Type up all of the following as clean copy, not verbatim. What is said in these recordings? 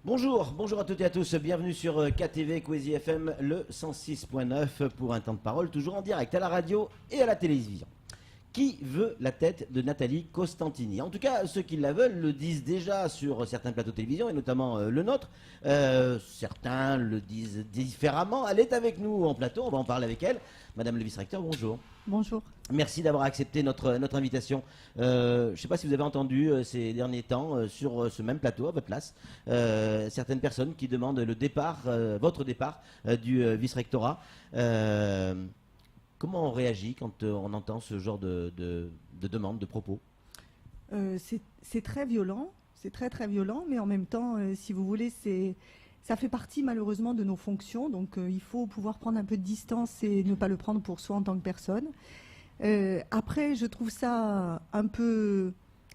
Bonjour à toutes et à tous, bienvenue sur KTV Kwezi FM, le 106.9 pour un temps de parole, toujours en direct à la radio et à la télévision. Qui veut la tête de Nathalie Costantini? En tout cas, ceux qui la veulent le disent déjà sur certains plateaux de télévision, et notamment le nôtre. Certains le disent différemment. Elle est avec nous en plateau, on va en parler avec elle. Madame le vice-recteur, bonjour. Bonjour. Merci d'avoir accepté notre invitation. Je ne sais pas si vous avez entendu ces derniers temps sur ce même plateau, à votre place, certaines personnes qui demandent le départ, votre départ du vice-rectorat. Comment on réagit quand on entend ce genre de demande, de propos? C'est très violent, c'est très violent, mais en même temps, si vous voulez, ça fait partie malheureusement de nos fonctions, donc il faut pouvoir prendre un peu de distance et ne pas le prendre pour soi en tant que personne. Après, je trouve ça un peu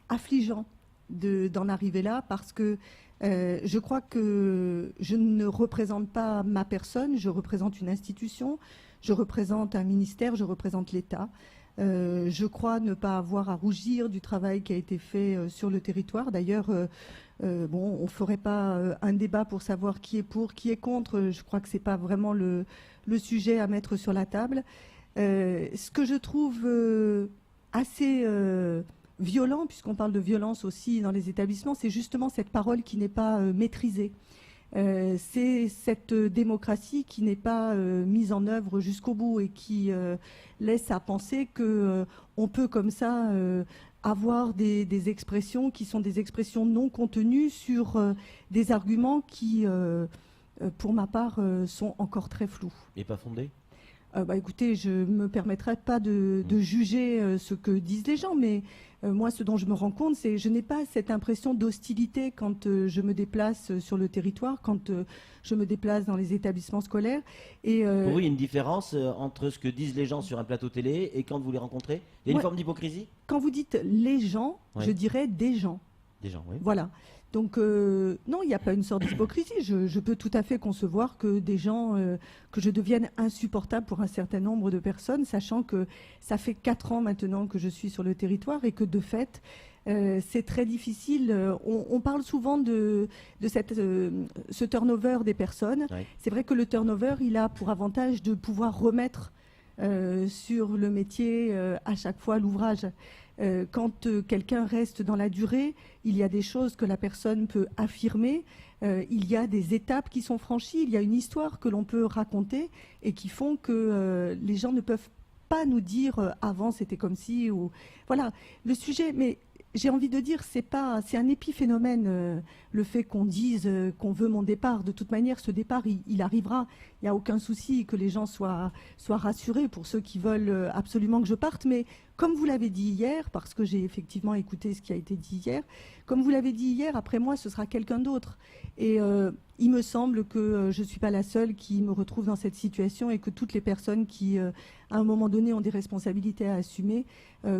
affligeant d'en arriver là, parce que je crois que je ne représente pas ma personne, je représente une institution, je représente un ministère, je représente l'État. Je crois ne pas avoir à rougir du travail qui a été fait sur le territoire. D'ailleurs, on ne ferait pas un débat pour savoir qui est pour, qui est contre. Je crois que ce n'est pas vraiment le sujet à mettre sur la table. Ce que je trouve assez violent, puisqu'on parle de violence aussi dans les établissements, c'est justement cette parole qui n'est pas maîtrisée. C'est cette démocratie qui n'est pas mise en œuvre jusqu'au bout et qui laisse à penser qu'on peut comme ça avoir des expressions qui sont des expressions non contenues sur des arguments qui, pour ma part, sont encore très flous. Et pas fondés? Écoutez, je ne me permettrai pas de juger ce que disent les gens, mais moi, ce dont je me rends compte, c'est que je n'ai pas cette impression d'hostilité quand je me déplace sur le territoire, quand je me déplace dans les établissements scolaires. Et, pour vous, il y a une différence entre ce que disent les gens sur un plateau télé et quand vous les rencontrez? Il y a une forme d'hypocrisie? Quand vous dites les gens, ouais. Je dirais des gens. Des gens, oui. Voilà. Donc non, il n'y a pas une sorte d'hypocrisie. Je peux tout à fait concevoir que des gens, que je devienne insupportable pour un certain nombre de personnes, sachant que ça fait 4 ans maintenant que je suis sur le territoire et que de fait, c'est très difficile. On parle souvent de ce turnover des personnes. Ouais. C'est vrai que le turnover, il a pour avantage de pouvoir remettre sur le métier à chaque fois l'ouvrage. Quand quelqu'un reste dans la durée, il y a des choses que la personne peut affirmer, il y a des étapes qui sont franchies, il y a une histoire que l'on peut raconter et qui font que les gens ne peuvent pas nous dire avant c'était comme si ou voilà le sujet. Mais j'ai envie de dire c'est un épiphénomène le fait qu'on dise qu'on veut mon départ. De toute manière, ce départ il arrivera. Il n'y a aucun souci que les gens soient rassurés pour ceux qui veulent absolument que je parte. Mais comme vous l'avez dit hier, parce que j'ai effectivement écouté ce qui a été dit hier, comme vous l'avez dit hier, après moi, ce sera quelqu'un d'autre. Et il me semble que je ne suis pas la seule qui me retrouve dans cette situation et que toutes les personnes qui, à un moment donné, ont des responsabilités à assumer,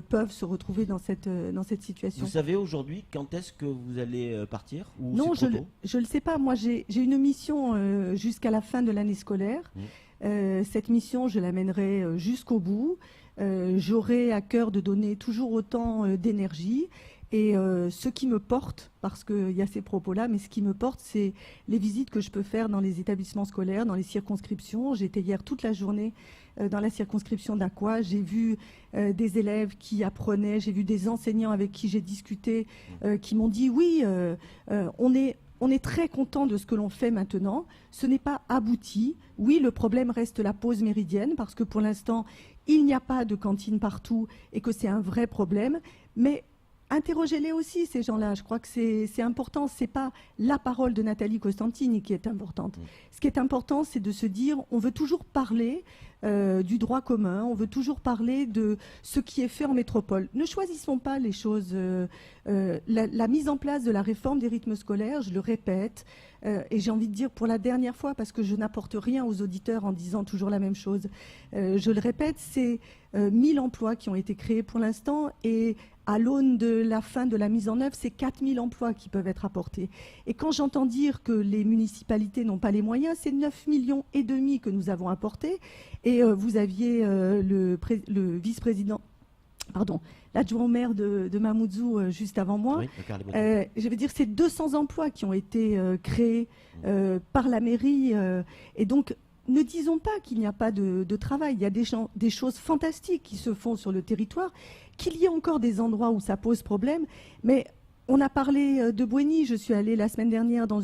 peuvent se retrouver dans cette situation. Vous savez aujourd'hui quand est-ce que vous allez partir ou non, je ne le sais pas. Moi, j'ai une mission jusqu'à la fin de l'année scolaire. Cette mission, je l'amènerai jusqu'au bout. J'aurai à cœur de donner toujours autant d'énergie. Et ce qui me porte, parce qu'il y a ces propos-là, mais ce qui me porte, c'est les visites que je peux faire dans les établissements scolaires, dans les circonscriptions. J'étais hier toute la journée dans la circonscription d'Aqua. J'ai vu des élèves qui apprenaient, j'ai vu des enseignants avec qui j'ai discuté, qui m'ont dit oui, on est très content de ce que l'on fait maintenant. Ce n'est pas abouti. Oui, le problème reste la pause méridienne, parce que pour l'instant, il n'y a pas de cantine partout et que c'est un vrai problème. Mais interrogez-les aussi, ces gens-là. Je crois que c'est important. Ce n'est pas la parole de Nathalie Costantini qui est importante. Ce qui est important, c'est de se dire, on veut toujours parler du droit commun, on veut toujours parler de ce qui est fait en métropole. Ne choisissons pas les choses. La mise en place de la réforme des rythmes scolaires, je le répète, et j'ai envie de dire pour la dernière fois, parce que je n'apporte rien aux auditeurs en disant toujours la même chose, je le répète, c'est 1000 emplois qui ont été créés pour l'instant, et à l'aune de la fin de la mise en œuvre, c'est 4000 emplois qui peuvent être apportés. Et quand j'entends dire que les municipalités n'ont pas les moyens, c'est 9,5 millions que nous avons apportés. Et vous aviez le vice-président l'adjoint au maire de Mamoudzou juste avant moi. Oui, Je veux dire, c'est 200 emplois qui ont été créés par la mairie. Et donc, ne disons pas qu'il n'y a pas de travail. Il y a des choses fantastiques qui se font sur le territoire, qu'il y ait encore des endroits où ça pose problème. Mais on a parlé de Bouéni. Je suis allée la semaine dernière dans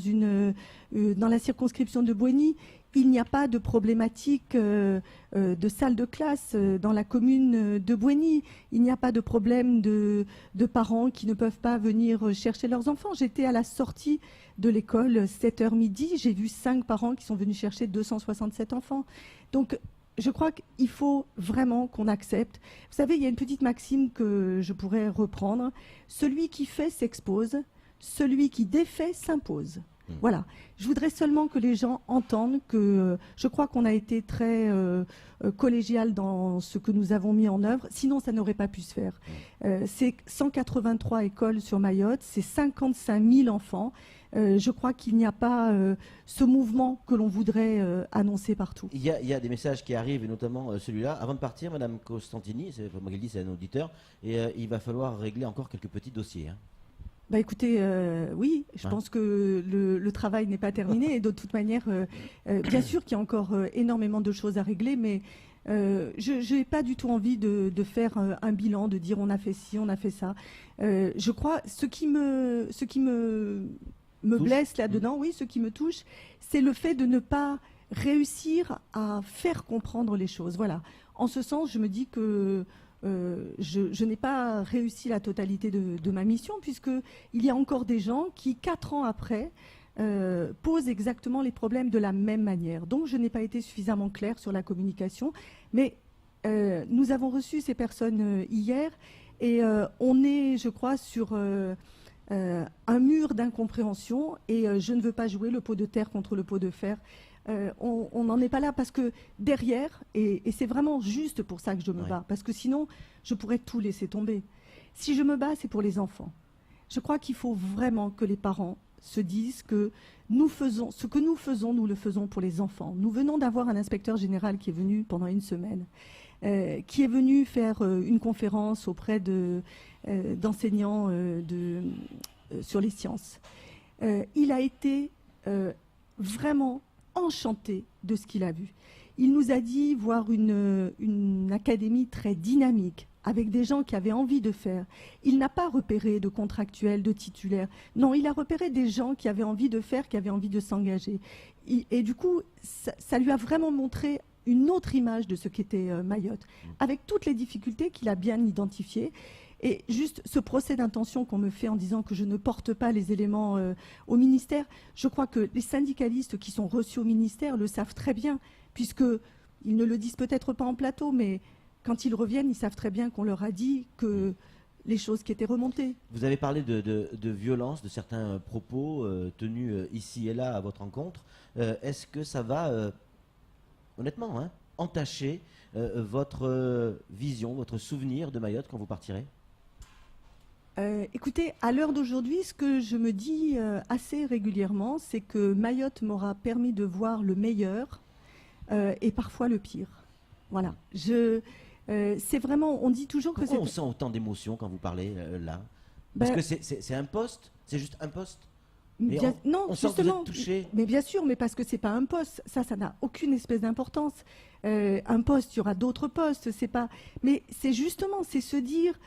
la circonscription de Bouéni. Il n'y a pas de problématique de salle de classe dans la commune de Bouéni. Il n'y a pas de problème de parents qui ne peuvent pas venir chercher leurs enfants. J'étais à la sortie de l'école 7h midi. J'ai vu 5 parents qui sont venus chercher 267 enfants. Donc, je crois qu'il faut vraiment qu'on accepte. Vous savez, il y a une petite maxime que je pourrais reprendre. Celui qui fait s'expose, celui qui défait s'impose. Voilà. Je voudrais seulement que les gens entendent que je crois qu'on a été très collégial dans ce que nous avons mis en œuvre. Sinon, ça n'aurait pas pu se faire. C'est 183 écoles sur Mayotte, c'est 55 000 enfants. Je crois qu'il n'y a pas ce mouvement que l'on voudrait annoncer partout. Il y a des messages qui arrivent, et notamment celui-là. Avant de partir, Madame Costantini, c'est pas moi qui le dis, c'est un auditeur, et il va falloir régler encore quelques petits dossiers. Hein. Bah écoutez, oui, je pense que le travail n'est pas terminé et de toute manière, bien sûr qu'il y a encore énormément de choses à régler, mais je n'ai pas du tout envie de faire un bilan, de dire on a fait ci, on a fait ça. Je crois, ce qui me blesse là-dedans, oui, ce qui me touche, c'est le fait de ne pas réussir à faire comprendre les choses. Voilà. En ce sens, je me dis que je n'ai pas réussi la totalité de ma mission, puisqu'il y a encore des gens qui, 4 ans après, posent exactement les problèmes de la même manière. Donc je n'ai pas été suffisamment claire sur la communication, mais nous avons reçu ces personnes hier, et on est, je crois, sur un mur d'incompréhension, et je ne veux pas jouer le pot de terre contre le pot de fer. On n'en est pas là, parce que derrière, et c'est vraiment juste pour ça que je me bats, parce que sinon, je pourrais tout laisser tomber. Si je me bats, c'est pour les enfants. Je crois qu'il faut vraiment que les parents se disent que ce que nous faisons, nous le faisons pour les enfants. Nous venons d'avoir un inspecteur général qui est venu pendant une semaine, qui est venu faire une conférence auprès d'enseignants sur les sciences. Il a été vraiment enchanté de ce qu'il a vu. Il nous a dit voir une académie très dynamique, avec des gens qui avaient envie de faire. Il n'a pas repéré de contractuels, de titulaires. Non, il a repéré des gens qui avaient envie de faire, qui avaient envie de s'engager. Et du coup, ça lui a vraiment montré une autre image de ce qu'était Mayotte, avec toutes les difficultés qu'il a bien identifiées. Et juste ce procès d'intention qu'on me fait en disant que je ne porte pas les éléments au ministère, je crois que les syndicalistes qui sont reçus au ministère le savent très bien, puisqu'ils ne le disent peut-être pas en plateau, mais quand ils reviennent, ils savent très bien qu'on leur a dit que les choses qui étaient remontées. Vous avez parlé de violence, de certains propos tenus ici et là à votre rencontre. Est-ce que ça va, honnêtement, entacher votre vision, votre souvenir de Mayotte quand vous partirez ? Écoutez, à l'heure d'aujourd'hui, ce que je me dis assez régulièrement, c'est que Mayotte m'aura permis de voir le meilleur et parfois le pire. Voilà. C'est vraiment, on dit toujours que c'est... Pourquoi on sent autant d'émotions quand vous parlez là ? Parce que c'est un poste, c'est juste un poste. Non, on sent que vous êtes touché. Mais bien sûr, mais parce que c'est pas un poste, ça n'a aucune espèce d'importance. Un poste, il y aura d'autres postes, c'est pas. Mais c'est justement, c'est se dire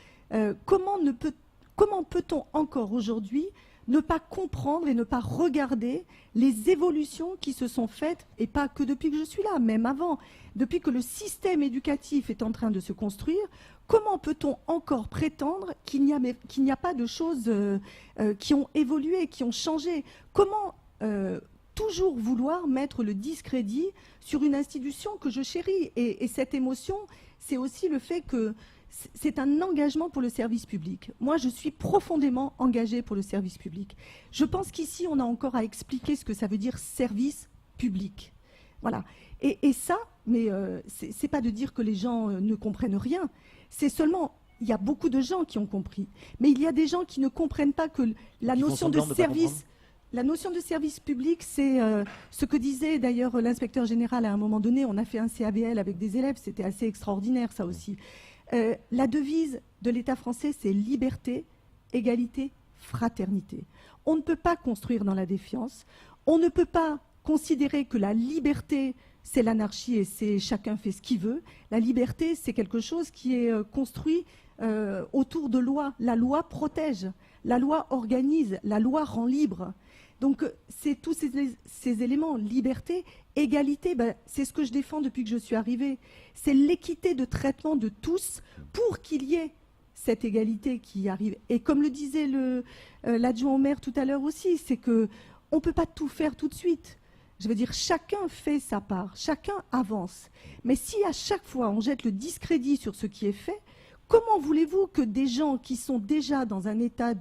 comment peut-on encore aujourd'hui ne pas comprendre et ne pas regarder les évolutions qui se sont faites, et pas que depuis que je suis là, même avant, depuis que le système éducatif est en train de se construire. Comment peut-on encore prétendre qu'il n'y a pas de choses qui ont évolué, qui ont changé ? Comment toujours vouloir mettre le discrédit sur une institution que je chéris ? Et cette émotion, c'est aussi le fait que c'est un engagement pour le service public. Moi, je suis profondément engagée pour le service public. Je pense qu'ici, on a encore à expliquer ce que ça veut dire service public. Voilà. Et ça, mais c'est pas de dire que les gens ne comprennent rien. C'est seulement, il y a beaucoup de gens qui ont compris. Mais il y a des gens qui ne comprennent pas que la notion de service... La notion de service public, c'est ce que disait d'ailleurs l'inspecteur général à un moment donné. On a fait un CAVL avec des élèves, c'était assez extraordinaire ça aussi. La devise de l'État français, c'est liberté, égalité, fraternité. On ne peut pas construire dans la défiance. On ne peut pas considérer que la liberté, c'est l'anarchie et c'est chacun fait ce qu'il veut. La liberté, c'est quelque chose qui est construit autour de lois. La loi protège, la loi organise, la loi rend libre. Donc, c'est tous ces éléments, liberté, égalité, c'est ce que je défends depuis que je suis arrivée. C'est l'équité de traitement de tous pour qu'il y ait cette égalité qui arrive. Et comme le disait l'adjoint au maire tout à l'heure aussi, c'est qu'on ne peut pas tout faire tout de suite. Je veux dire, chacun fait sa part, chacun avance. Mais si à chaque fois on jette le discrédit sur ce qui est fait, comment voulez-vous que des gens qui sont déjà dans un état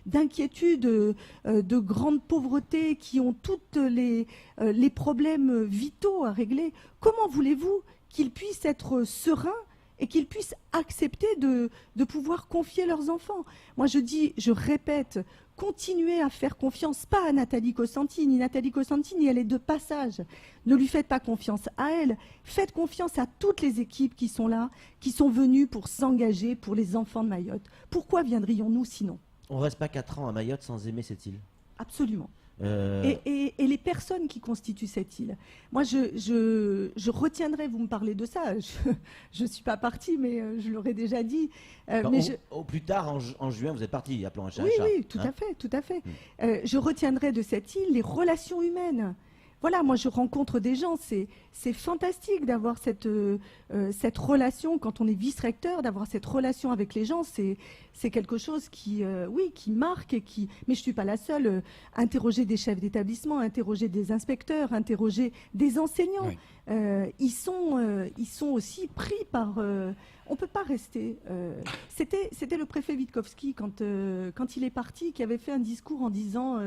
d'inquiétude, de grande pauvreté, qui ont tous les problèmes vitaux à régler, comment voulez-vous qu'ils puissent être sereins et qu'ils puissent accepter de pouvoir confier leurs enfants? Moi, je répète, continuez à faire confiance, pas à Nathalie Costantini. Nathalie Costantini, elle est de passage. Ne lui faites pas confiance à elle. Faites confiance à toutes les équipes qui sont là, qui sont venues pour s'engager pour les enfants de Mayotte. Pourquoi viendrions-nous sinon? On ne reste pas 4 ans à Mayotte sans aimer cette île. Absolument. Et les personnes qui constituent cette île. Moi, je retiendrai, vous me parlez de ça, je ne suis pas partie, mais je l'aurais déjà dit. Au plus tard, en juin, vous êtes parti, appelons un chat oui, un chat. Oui, tout à fait, tout à fait. Je retiendrai de cette île les relations humaines. Voilà, moi je rencontre des gens, c'est fantastique d'avoir cette relation, quand on est vice-recteur, d'avoir cette relation avec les gens, c'est quelque chose qui marque, mais je ne suis pas la seule. Interroger des chefs d'établissement, interroger des inspecteurs, interroger des enseignants, oui. Ils sont aussi pris par... on ne peut pas rester... C'était le préfet Witkowski, quand il est parti, qui avait fait un discours en disant...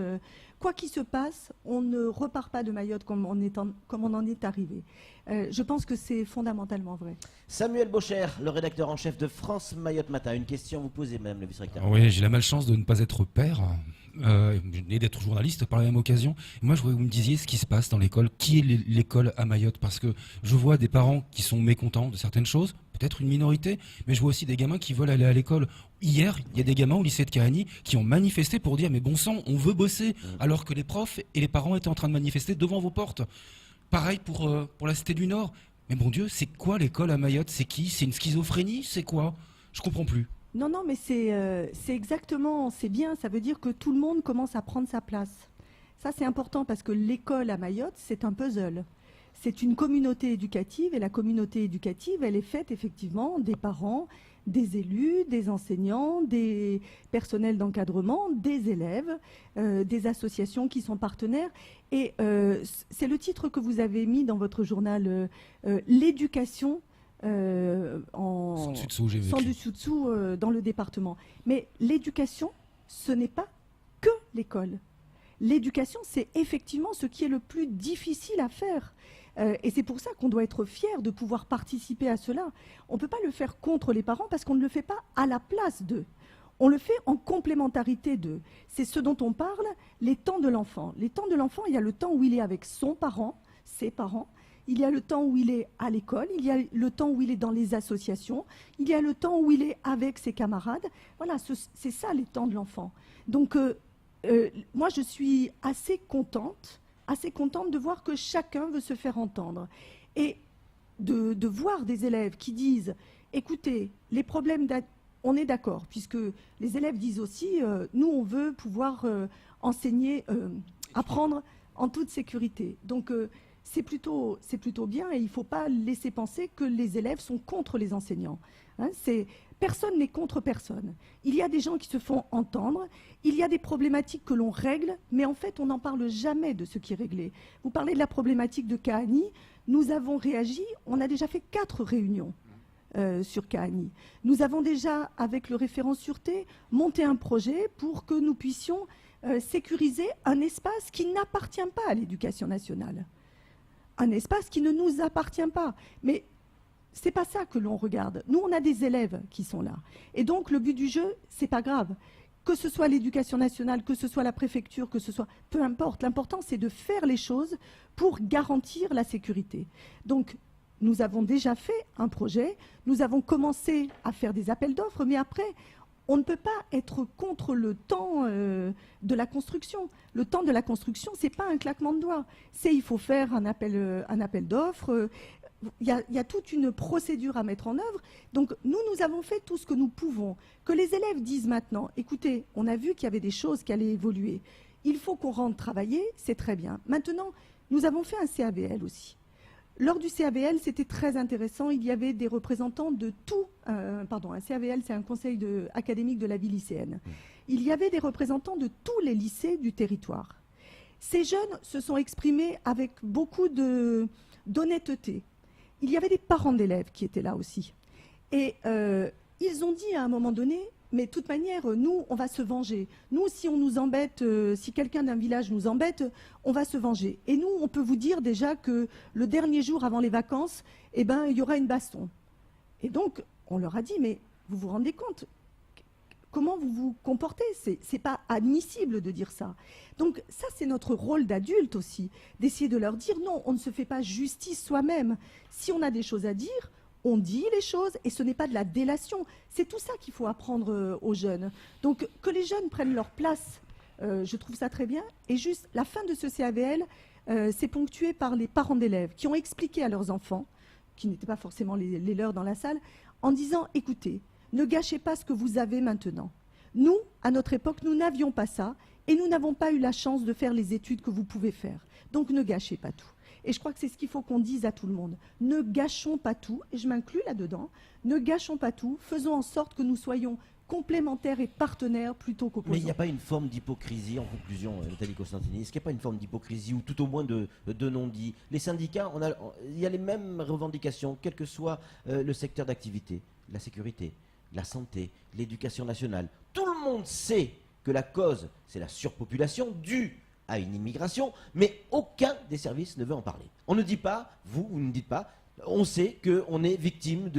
quoi qu'il se passe, on ne repart pas de Mayotte comme on en est arrivé. Je pense que c'est fondamentalement vrai. Samuel Baucher, le rédacteur en chef de France Mayotte Matin. Une question à vous poser, même le vice-recteur. Oui, j'ai la malchance de ne pas être père et d'être journaliste par la même occasion. Et moi, je voudrais que vous me disiez ce qui se passe dans l'école. Qui est l'école à Mayotte? Parce que je vois des parents qui sont mécontents de certaines choses, peut-être une minorité, mais je vois aussi des gamins qui veulent aller à l'école. Hier, il y a des gamins au lycée de Cahagny qui ont manifesté pour dire « mais bon sang, on veut bosser », alors que les profs et les parents étaient en train de manifester devant vos portes. Pareil pour la Cité du Nord. Mais bon Dieu, c'est quoi l'école à Mayotte? C'est qui? C'est une schizophrénie? C'est quoi? Je comprends plus. Non, mais c'est exactement, c'est bien, ça veut dire que tout le monde commence à prendre sa place. Ça, c'est important parce que l'école à Mayotte, c'est un puzzle. C'est une communauté éducative et la communauté éducative, elle est faite effectivement des parents, des élus, des enseignants, des personnels d'encadrement, des élèves, des associations qui sont partenaires. Et c'est le titre que vous avez mis dans votre journal, l'éducation sans dessus-dessous dans le département. Mais l'éducation, ce n'est pas que l'école. L'éducation, c'est effectivement ce qui est le plus difficile à faire. Et c'est pour ça qu'on doit être fier de pouvoir participer à cela. On ne peut pas le faire contre les parents parce qu'on ne le fait pas à la place d'eux. On le fait en complémentarité d'eux. C'est ce dont on parle, les temps de l'enfant. Les temps de l'enfant, il y a le temps où il est avec son parent, ses parents. Il y a le temps où il est à l'école, il y a le temps où il est dans les associations, il y a le temps où il est avec ses camarades. Voilà, c'est ça les temps de l'enfant. Donc, moi, je suis assez contente de voir que chacun veut se faire entendre. Et de voir des élèves qui disent, écoutez, les problèmes, on est d'accord, puisque les élèves disent aussi, nous, on veut pouvoir enseigner, apprendre en toute sécurité. Donc, c'est plutôt bien et il ne faut pas laisser penser que les élèves sont contre les enseignants. Hein, personne n'est contre personne. Il y a des gens qui se font entendre, il y a des problématiques que l'on règle, mais en fait, on n'en parle jamais de ce qui est réglé. Vous parlez de la problématique de Cahagny, nous avons réagi, on a déjà fait 4 réunions sur Cahagny. Nous avons déjà, avec le référent sûreté, monté un projet pour que nous puissions sécuriser un espace qui n'appartient pas à l'éducation nationale. Un espace qui ne nous appartient pas. Mais c'est pas ça que l'on regarde. Nous, on a des élèves qui sont là. Et donc, le but du jeu, c'est pas grave. Que ce soit l'éducation nationale, que ce soit la préfecture, que ce soit... Peu importe. L'important, c'est de faire les choses pour garantir la sécurité. Donc, nous avons déjà fait un projet, nous avons commencé à faire des appels d'offres, mais après, on ne peut pas être contre le temps de la construction. Le temps de la construction, ce n'est pas un claquement de doigts. Il faut faire un appel d'offres. Il y a toute une procédure à mettre en œuvre. Donc, nous avons fait tout ce que nous pouvons. Que les élèves disent maintenant, écoutez, on a vu qu'il y avait des choses qui allaient évoluer. Il faut qu'on rentre travailler, c'est très bien. Maintenant, nous avons fait un CAVL aussi. Lors du CAVL, c'était très intéressant. Il y avait des représentants de tout. Un CAVL, c'est un conseil académique de la vie lycéenne. Il y avait des représentants de tous les lycées du territoire. Ces jeunes se sont exprimés avec beaucoup d'honnêteté. Il y avait des parents d'élèves qui étaient là aussi. Et ils ont dit à un moment donné, mais de toute manière, nous, on va se venger. Nous, si on nous embête, si quelqu'un d'un village nous embête, on va se venger. Et nous, on peut vous dire déjà que le dernier jour avant les vacances, il y aura une baston. Et donc, on leur a dit, mais vous vous rendez compte comment vous vous comportez? C'est pas admissible de dire ça. Donc ça, c'est notre rôle d'adulte aussi, d'essayer de leur dire, non, on ne se fait pas justice soi-même. Si on a des choses à dire, on dit les choses et ce n'est pas de la délation. C'est tout ça qu'il faut apprendre aux jeunes. Donc que les jeunes prennent leur place, je trouve ça très bien. Et juste, la fin de ce CAVL, c'est ponctué par les parents d'élèves qui ont expliqué à leurs enfants, qui n'étaient pas forcément les leurs dans la salle, en disant, écoutez, ne gâchez pas ce que vous avez maintenant. Nous, à notre époque, nous n'avions pas ça et nous n'avons pas eu la chance de faire les études que vous pouvez faire. Donc ne gâchez pas tout. Et je crois que c'est ce qu'il faut qu'on dise à tout le monde. Ne gâchons pas tout, et je m'inclus là-dedans, ne gâchons pas tout, faisons en sorte que nous soyons complémentaires et partenaires plutôt qu'opposants. Mais il n'y a pas une forme d'hypocrisie, en conclusion, Nathalie Costantini? Est-ce qu'il n'y a pas une forme d'hypocrisie ou tout au moins de non-dit? Les syndicats, il y a les mêmes revendications, quel que soit le secteur d'activité, la sécurité, la santé, l'éducation nationale. Tout le monde sait que la cause, c'est la surpopulation due à une immigration, mais aucun des services ne veut en parler. On ne dit pas, vous ne dites pas, on sait qu'on est victime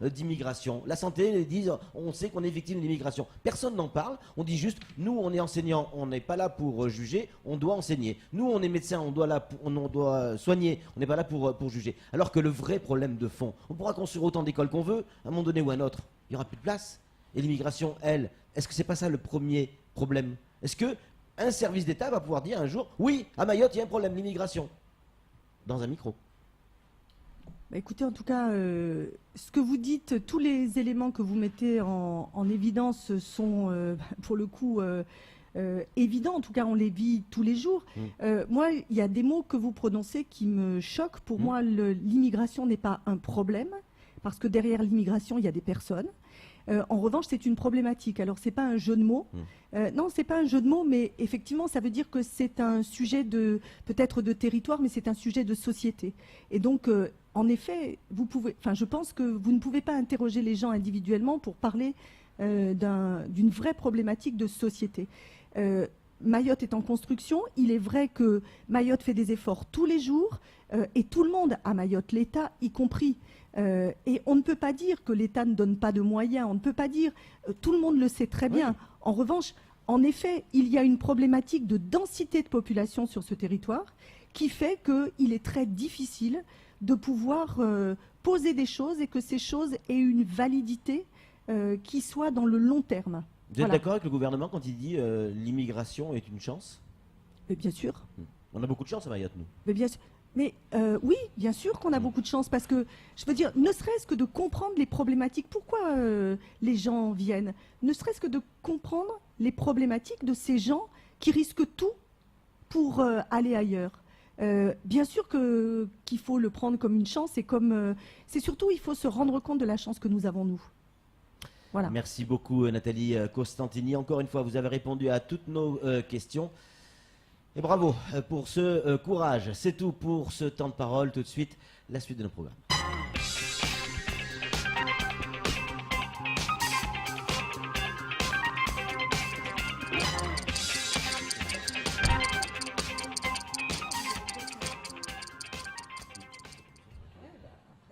d'immigration. La santé dit, on sait qu'on est victime d'immigration. Personne n'en parle, on dit juste, nous on est enseignants, on n'est pas là pour juger, on doit enseigner. Nous on est médecins, on doit soigner, on n'est pas là pour juger. Alors que le vrai problème de fond, on pourra construire autant d'écoles qu'on veut, à un moment donné ou à un autre, il n'y aura plus de place. Et l'immigration, elle, est-ce que c'est pas ça le premier problème? Est-ce que un service d'État va pouvoir dire un jour, oui, à Mayotte, il y a un problème d'immigration, dans un micro? Écoutez, en tout cas, ce que vous dites, tous les éléments que vous mettez en évidence sont, pour le coup, évidents. En tout cas, on les vit tous les jours. Moi, il y a des mots que vous prononcez qui me choquent. Pour moi, l'immigration n'est pas un problème, parce que derrière l'immigration, il y a des personnes. En revanche, c'est une problématique. Alors, c'est pas un jeu de mots. Non, c'est pas un jeu de mots, mais effectivement, ça veut dire que c'est un sujet peut-être de territoire, mais c'est un sujet de société. Et donc, en effet, je pense que vous ne pouvez pas interroger les gens individuellement pour parler d'une vraie problématique de société. Mayotte est en construction. Il est vrai que Mayotte fait des efforts tous les jours et tout le monde à Mayotte, l'État y compris. Et on ne peut pas dire que l'État ne donne pas de moyens. On ne peut pas dire, tout le monde le sait très bien. Oui. En revanche, en effet, il y a une problématique de densité de population sur ce territoire qui fait qu'il est très difficile de pouvoir poser des choses et que ces choses aient une validité qui soit dans le long terme. Vous êtes d'accord avec le gouvernement quand il dit l'immigration est une chance? Mais bien sûr. On a beaucoup de chance à Mayotte, nous. Mais bien sûr. Mais oui, bien sûr qu'on a beaucoup de chance parce que, je veux dire, ne serait-ce que de comprendre les problématiques, pourquoi les gens viennent, ne serait-ce que de comprendre les problématiques de ces gens qui risquent tout pour aller ailleurs. Bien sûr qu'il faut le prendre comme une chance et c'est surtout, il faut se rendre compte de la chance que nous avons, nous. Voilà. Merci beaucoup, Nathalie Costantini. Encore une fois, vous avez répondu à toutes nos questions. Et bravo pour ce courage. C'est tout pour ce temps de parole. Tout de suite, la suite de nos programmes.